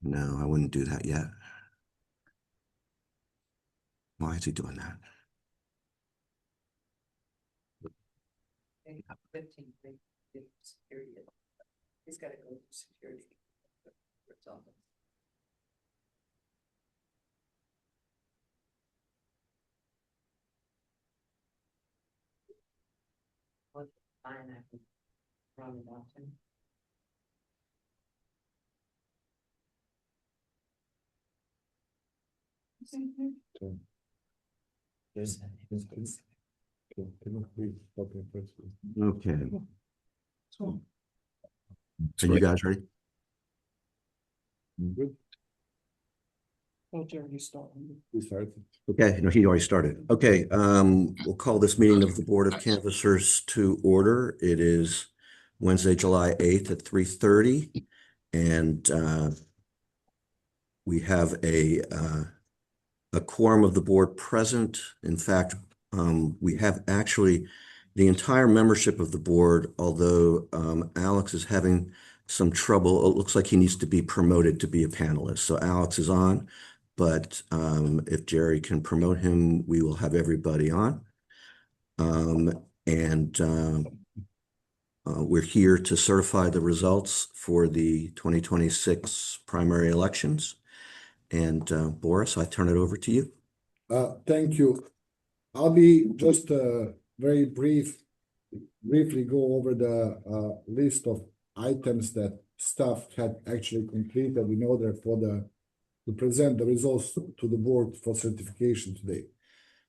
No, I wouldn't do that yet. Why is he doing that? 15 security. He's got to go to security. What fine I can run it out him. Okay. Are you guys ready? Good. Oh, Jerry, you start. We started. Okay, no, he already started. Okay, we'll call this meeting of the Board of Canvassers to order. It is Wednesday, July 8th at 3:30. And we have a quorum of the board present. In fact, we have actually the entire membership of the board, although Alex is having some trouble. It looks like he needs to be promoted to be a panelist. So Alex is on, but if Jerry can promote him, we will have everybody on. We're here to certify the results for the 2026 primary elections. And Boris, I turn it over to you. Thank you. I'll be just very briefly go over the list of items that staff had actually completed in order to present the results to the board for certification today.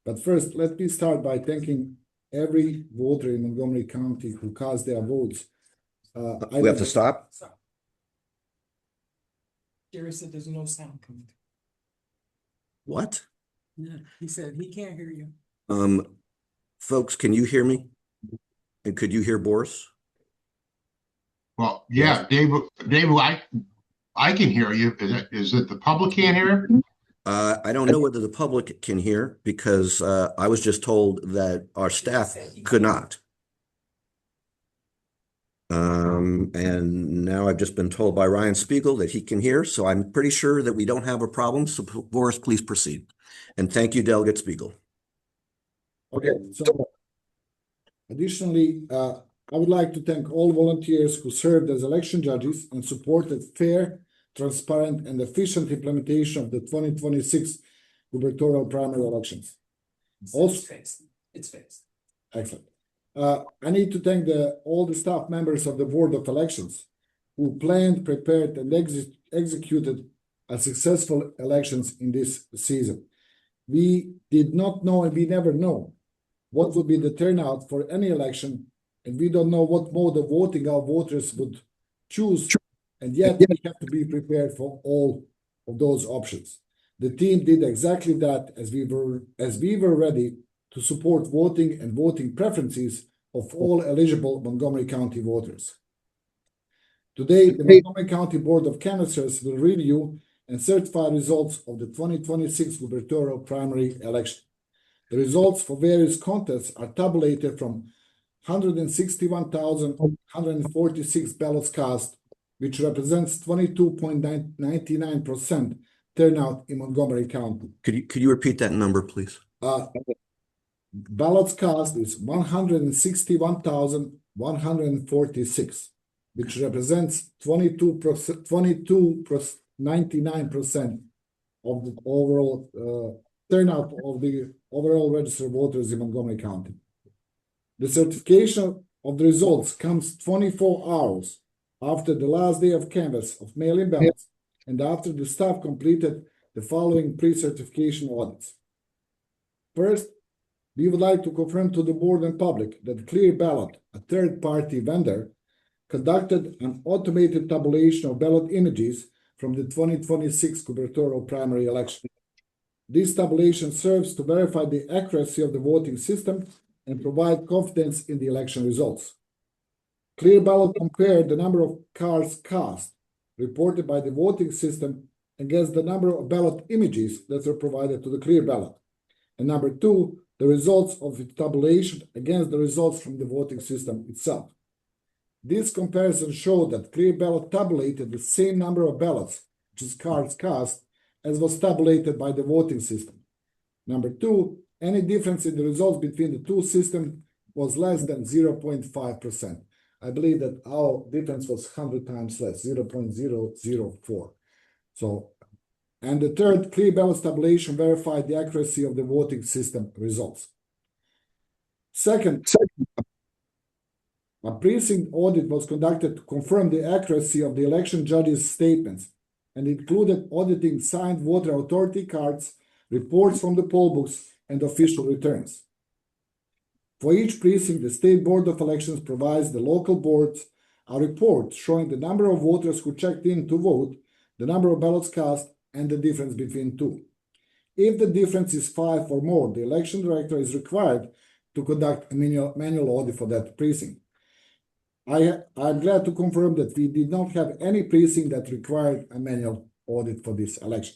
But first, let me start by thanking every voter in Montgomery County who cast their votes. We have to stop? Jerry said there's no sound coming. What? Yeah, he said he can't hear you. Folks, can you hear me? And could you hear Boris? Well, yeah, Dave, I can hear you. Is it the public can't hear? I don't know whether the public can hear because I was just told that our staff could not. And now I've just been told by Ryan Spiegel that he can hear, so I'm pretty sure that we don't have a problem. So Boris, please proceed. And thank you, Delegate Spiegel. Okay, so additionally, I would like to thank all volunteers who served as election judges and supported fair, transparent, and efficient implementation of the 2026 gubernatorial primary elections. Also, it's fixed. Excellent. I need to thank all the staff members of the Board of Elections who planned, prepared, and executed a successful elections in this season. We did not know, and we never know what would be the turnout for any election, and we don't know what mode of voting our voters would choose, and yet we have to be prepared for all of those options. The team did exactly that as we were ready to support voting and voting preferences of all eligible Montgomery County voters. Today, the Montgomery County Board of Canvassers will review and certify results of the 2026 gubernatorial primary election. The results for various contests are tabulated from 161,146 ballots cast, which represents 22.99% turnout in Montgomery County. Could you repeat that number, please? Ballots cast is 161,146, which represents 22.99% of the overall turnout of the overall registered voters in Montgomery County. The certification of the results comes 24 hours after the last day of canvass of mail-in ballots and after the staff completed the following pre-certification audits. First, we would like to confirm to the board and public that Clear Ballot, a third-party vendor, conducted an automated tabulation of ballot images from the 2026 gubernatorial primary election. This tabulation serves to verify the accuracy of the voting system and provide confidence in the election results. Clear Ballot compared the number of cards cast reported by the voting system against the number of ballot images that were provided to the Clear Ballot. And number two, the results of the tabulation against the results from the voting system itself. This comparison showed that Clear Ballot tabulated the same number of ballots which is cards cast, as was tabulated by the voting system. Number two, any difference in the results between the two systems was less than 0.5%. I believe that our difference was 100 times less, 0.004. So, and the third, clear ballots tabulation verified the accuracy of the voting system results. Second, a precinct audit was conducted to confirm the accuracy of the election judge's statements and included auditing signed voter authority cards, reports from the poll books, and official returns. For each precinct, the State Board of Elections provides the local boards a report showing the number of voters who checked in to vote, the number of ballots cast, and the difference between two. If the difference is 5 or more, the election director is required to conduct a manual audit for that precinct. I'm glad to confirm that we did not have any precinct that required a manual audit for this election.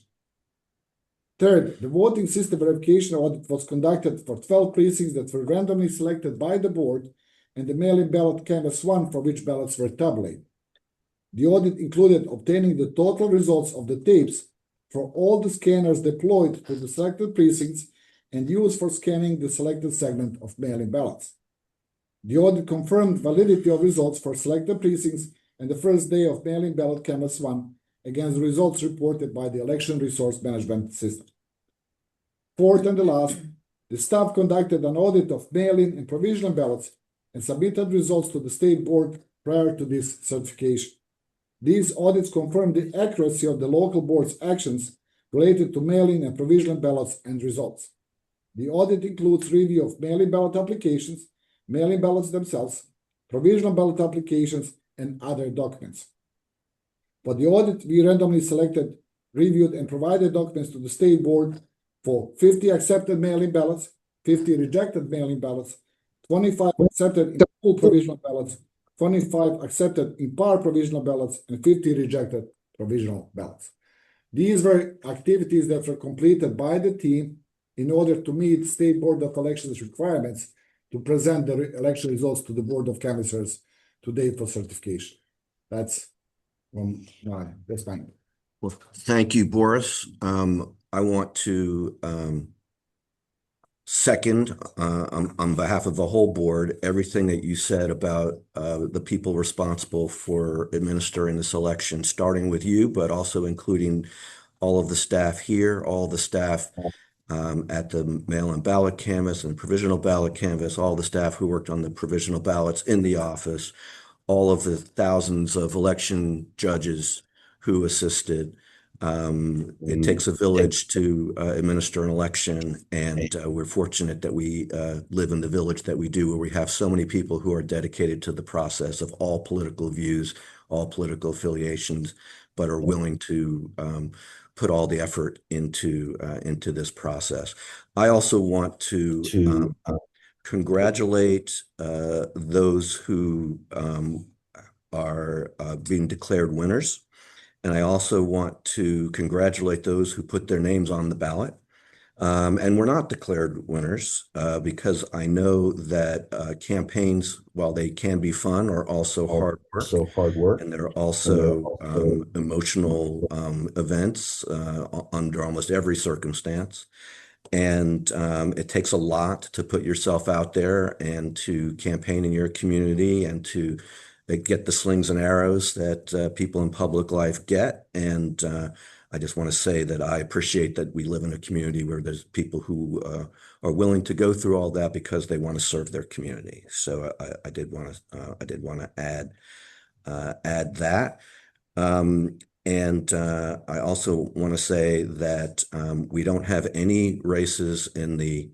Third, the voting system verification audit was conducted for 12 precincts that were randomly selected by the board and the mail-in ballot canvas 1 for which ballots were tabulated. The audit included obtaining the total results of the tapes for all the scanners deployed to the selected precincts and used for scanning the selected segment of mail-in ballots. The audit confirmed validity of results for selected precincts and the first day of mail-in ballot canvas 1 against the results reported by the election resource management system. Fourth and the last, the staff conducted an audit of mail-in and provisional ballots and submitted results to the state board prior to this certification. These audits confirmed the accuracy of the local board's actions related to mail-in and provisional ballots and results. The audit includes review of mail-in ballot applications, mail-in ballots themselves, provisional ballot applications, and other documents. For the audit, we randomly selected, reviewed, and provided documents to the state board for 50 accepted mail-in ballots, 50 rejected mail-in ballots, 25 accepted in full provisional ballots, 25 accepted in part provisional ballots, and 50 rejected provisional ballots. These were activities that were completed by the team in order to meet State Board of Elections requirements to present the election results to the Board of Canvassers today for certification. That's fine. Well, thank you, Boris. I want to second, on behalf of the whole board, everything that you said about the people responsible for administering this election, starting with you, but also including all of the staff here, all the staff at the mail-in ballot canvass and provisional ballot canvass, all the staff who worked on the provisional ballots in the office, all of the thousands of election judges who assisted. It takes a village to administer an election, and we're fortunate that we live in the village that we do, where we have so many people who are dedicated to the process of all political views, all political affiliations, but are willing to put all the effort into this process. I also want to congratulate those who are being declared winners. And I also want to congratulate those who put their names on the ballot and were not declared winners, because I know that campaigns, while they can be fun, are also hard work. And they're also emotional events under almost every circumstance. And it takes a lot to put yourself out there and to campaign in your community and to get the slings and arrows that people in public life get. And I just want to say that I appreciate that we live in a community where there's people who are willing to go through all that because they want to serve their community. So I did want to add that. And I also want to say that we don't have any races in the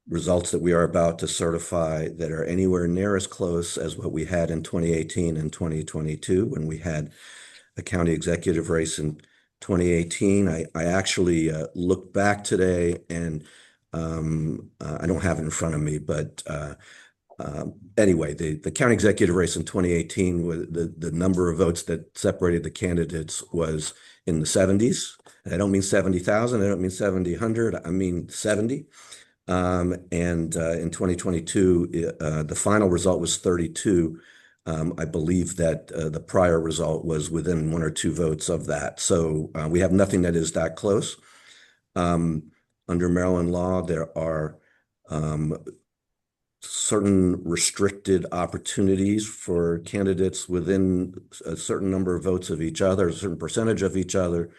results that we are about to certify that are anywhere near as close as what we had in 2018 and 2022 when we had a county executive race in 2018. I actually looked back today, and I don't have it in front of me, but anyway, the county executive race in 2018, was the number of votes that separated the candidates was in the 70s. And I don't mean 70,000. I don't mean 7,000. I mean 70. And in 2022, the final result was 32 I believe that the prior result was within 1 or 2 votes of that. So we have nothing that is that close. Under Maryland law, there are certain restricted opportunities for candidates within a certain number of votes of each other, a certain percentage of each other,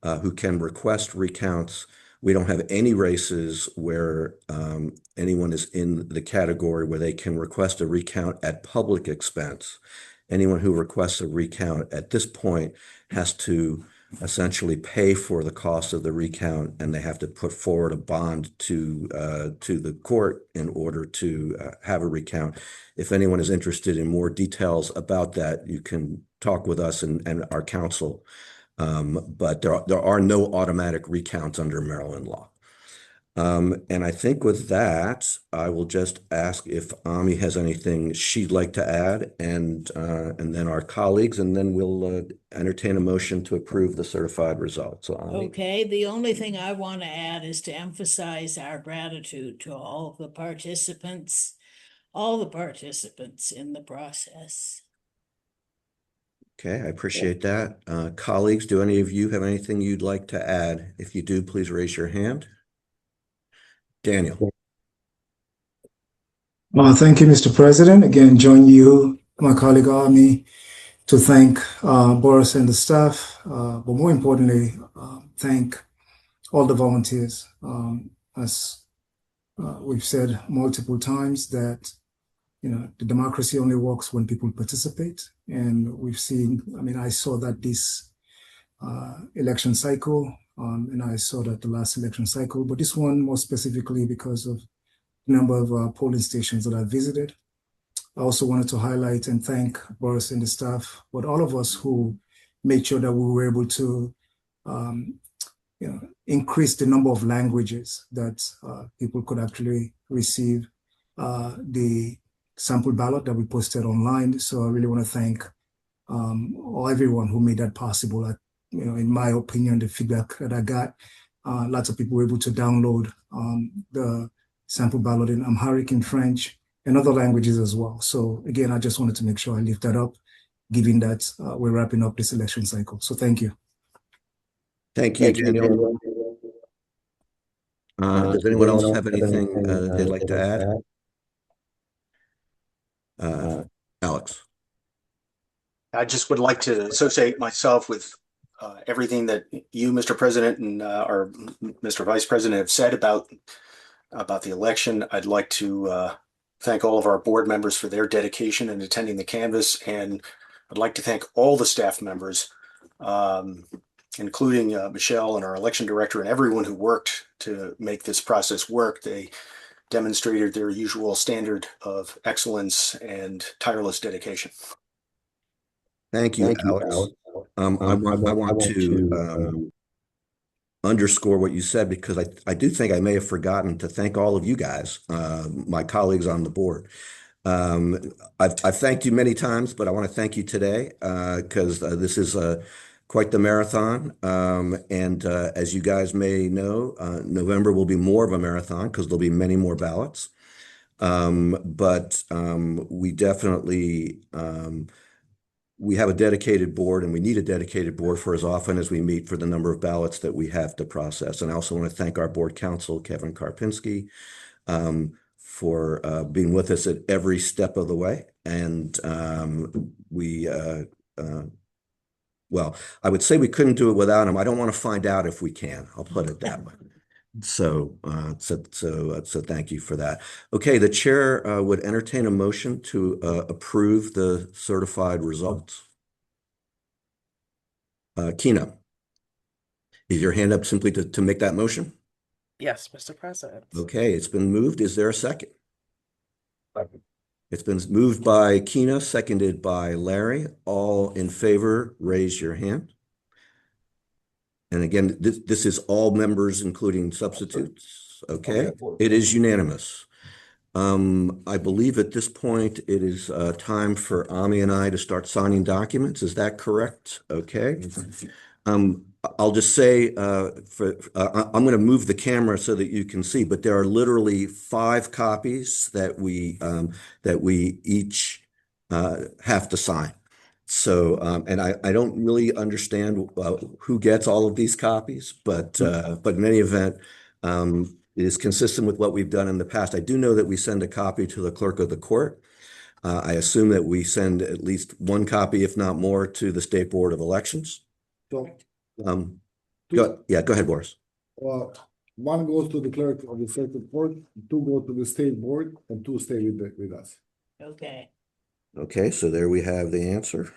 who can request recounts. We don't have any races where anyone is in the category where they can request a recount at public expense. Anyone who requests a recount at this point has to essentially pay for the cost of the recount, and they have to put forward a bond to the court in order to have a recount. If anyone is interested in more details about that, you can talk with us and our counsel. But there are no automatic recounts under Maryland law. And I think with that, I will just ask if Ami has anything she'd like to add, and then our colleagues, and then we'll entertain a motion to approve the certified results. So Ami. Okay, the only thing I want to add is to emphasize our gratitude to all of the participants in the process. Okay, I appreciate that. Colleagues, do any of you have anything you'd like to add? If you do, please raise your hand. Daniel. Thank you, Mr. President. Again, join you, my colleague Ami, to thank Boris and the staff, but more importantly, thank all the volunteers. As we've said multiple times, that the democracy only works when people participate, and we've seen. I mean, I saw that this election cycle, and I saw that the last election cycle, but this one more specifically because of the number of polling stations that I visited. I also wanted to highlight and thank Boris and the staff, but all of us who made sure that we were able to increase the number of languages that people could actually receive the sample ballot that we posted online. So I really want to thank everyone who made that possible. In my opinion, the feedback that I got, lots of people were able to download the sample ballot in Amharic, in French, and other languages as well. So again, I just wanted to make sure I lift that up, given that we're wrapping up this election cycle. So thank you. Thank you, Daniel. Does anyone else have anything they'd like to add? Alex. I just would like to associate myself with everything that you, Mr. President, and our Mr. Vice President have said about the election. I'd like to thank all of our board members for their dedication in attending the canvass, and I'd like to thank all the staff members, including Michelle and our election director and everyone who worked to make this process work. They demonstrated their usual standard of excellence and tireless dedication. Thank you, Alex. I want to underscore what you said, because I do think I may have forgotten to thank all of you guys, my colleagues on the board. I've thanked you many times, but I want to thank you today because this is quite the marathon. And as you guys may know, November will be more of a marathon because there'll be many more ballots. But we definitely we have a dedicated board, and we need a dedicated board for as often as we meet for the number of ballots that we have to process. And I also want to thank our board counsel, Kevin Karpinski, for being with us at every step of the way. And well, I would say we couldn't do it without him. I don't want to find out if we can. I'll put it that way. So thank you for that. Okay, the chair would entertain a motion to approve the certified results. Kina, is your hand up simply to make that motion? Yes, Mr. President. Okay, it's been moved. Is there a second? It's been moved by Kina, seconded by Larry. All in favor, raise your hand. And again, this is all members, including substitutes. Okay, it is unanimous. I believe at this point it is time for Ami and I to start signing documents. Is that correct? Okay. I'll just say I'm going to move the camera so that you can see, but there are literally 5 copies that we each have to sign. So, and I don't really understand who gets all of these copies, but in any event, it is consistent with what we've done in the past. I do know that we send a copy to the clerk of the court. I assume that we send at least one copy, if not more, to the State Board of Elections. So, Yeah, go ahead, Boris. one goes to the clerk of the circuit court, two go to the state board, and two stay with us. Okay, Okay, so there we have the answer.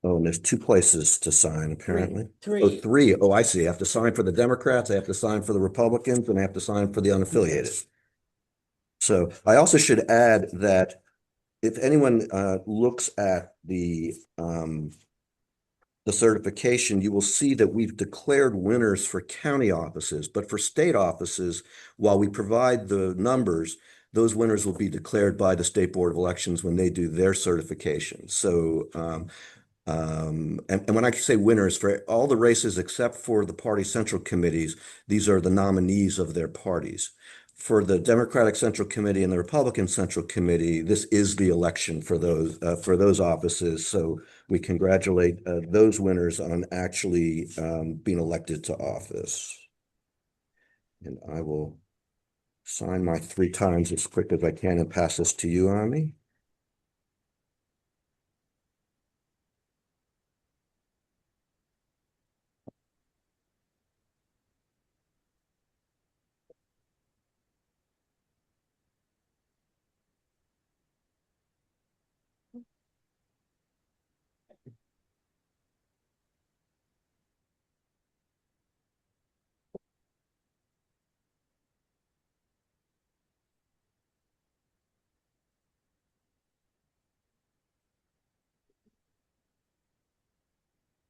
Oh, and there's two places to sign, apparently. Oh, three. three. Oh, I see. I have to sign for the Democrats, I have to sign for the Republicans, and I have to sign for the unaffiliated. So I also should add that if anyone looks at the certification, you will see that we've declared winners for county offices, but for state offices, while we provide the numbers, those winners will be declared by the State Board of Elections when they do their certification. So, and when I say winners, for all the races except for the party central committees, these are the nominees of their parties. For the Democratic Central Committee and the Republican Central Committee, this is the election for those offices. So we congratulate those winners on actually being elected to office. And I will sign my 3 times as quick as I can and pass this to you, Ami.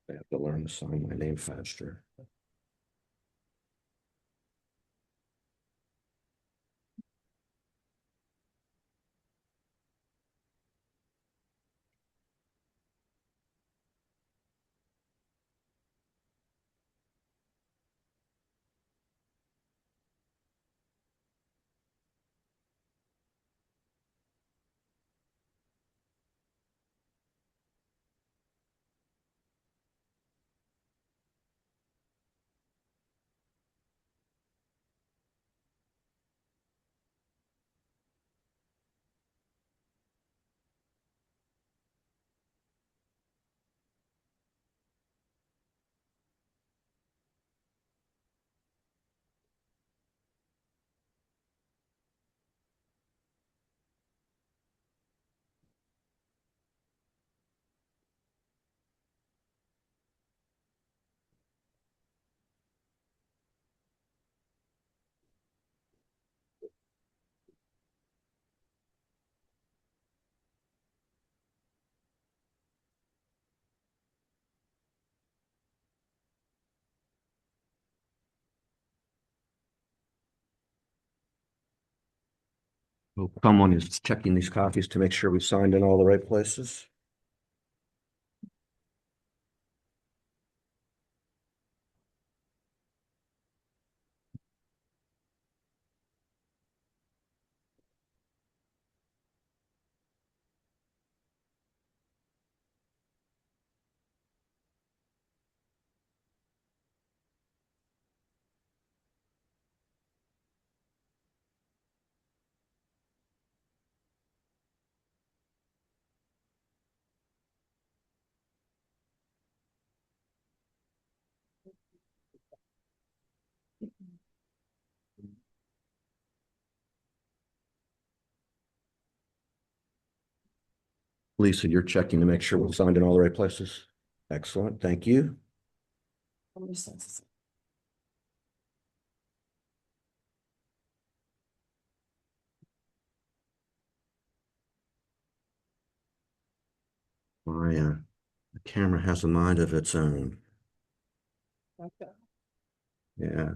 I have to learn to sign my name faster. Well, someone is checking these copies to make sure we signed in all the right places. Lisa, you're checking to make sure we signed in all the right places. Excellent, thank you. The camera has a mind of its own. Yeah.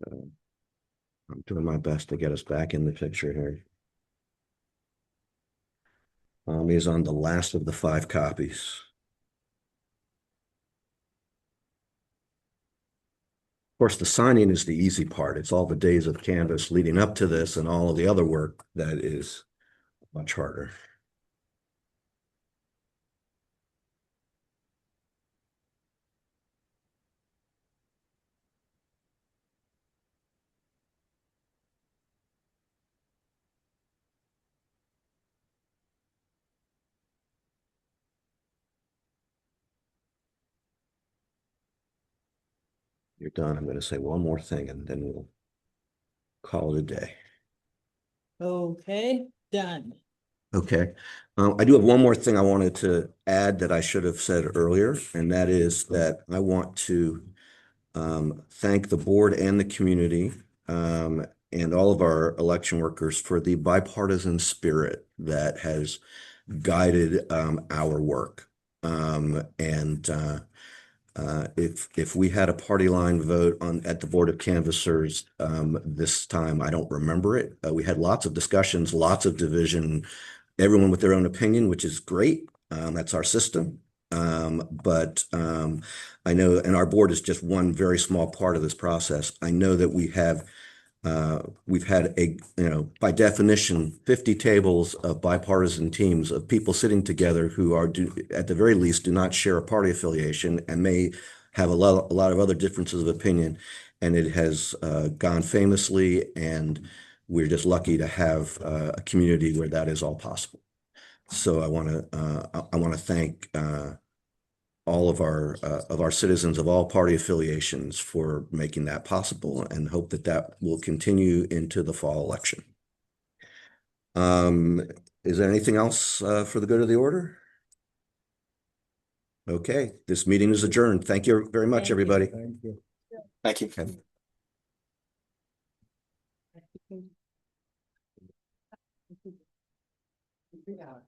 I'm doing my best to get us back in the picture here. Is on the last of the 5 copies. Of course, the signing is the easy part. It's all the days of canvas leading up to this and all of the other work that is Much harder. You're done. I'm going to say one more thing and then we'll call it a day. Okay, done. Okay. I do have one more thing I wanted to add that I should have said earlier, and that is that I want to thank the board and the community and all of our election workers for the bipartisan spirit that has guided our work. If we had a party line vote at the Board of Canvassers this time, I don't remember it. We had lots of discussions, lots of division, everyone with their own opinion, which is great. That's our system. But I know, and our board is just one very small part of this process. I know that we've had by definition, 50 tables of bipartisan teams of people sitting together who are, at the very least, do not share a party affiliation and may have a lot of other differences of opinion. And it has gone famously, and we're just lucky to have a community where that is all possible. So I want to thank all of our citizens of all party affiliations for making that possible, and hope that that will continue into the fall election. Is there anything else for the good of the order? Okay, this meeting is adjourned. Thank you very much, Thank you. everybody. Thank you. Thank you. Okay. Yeah.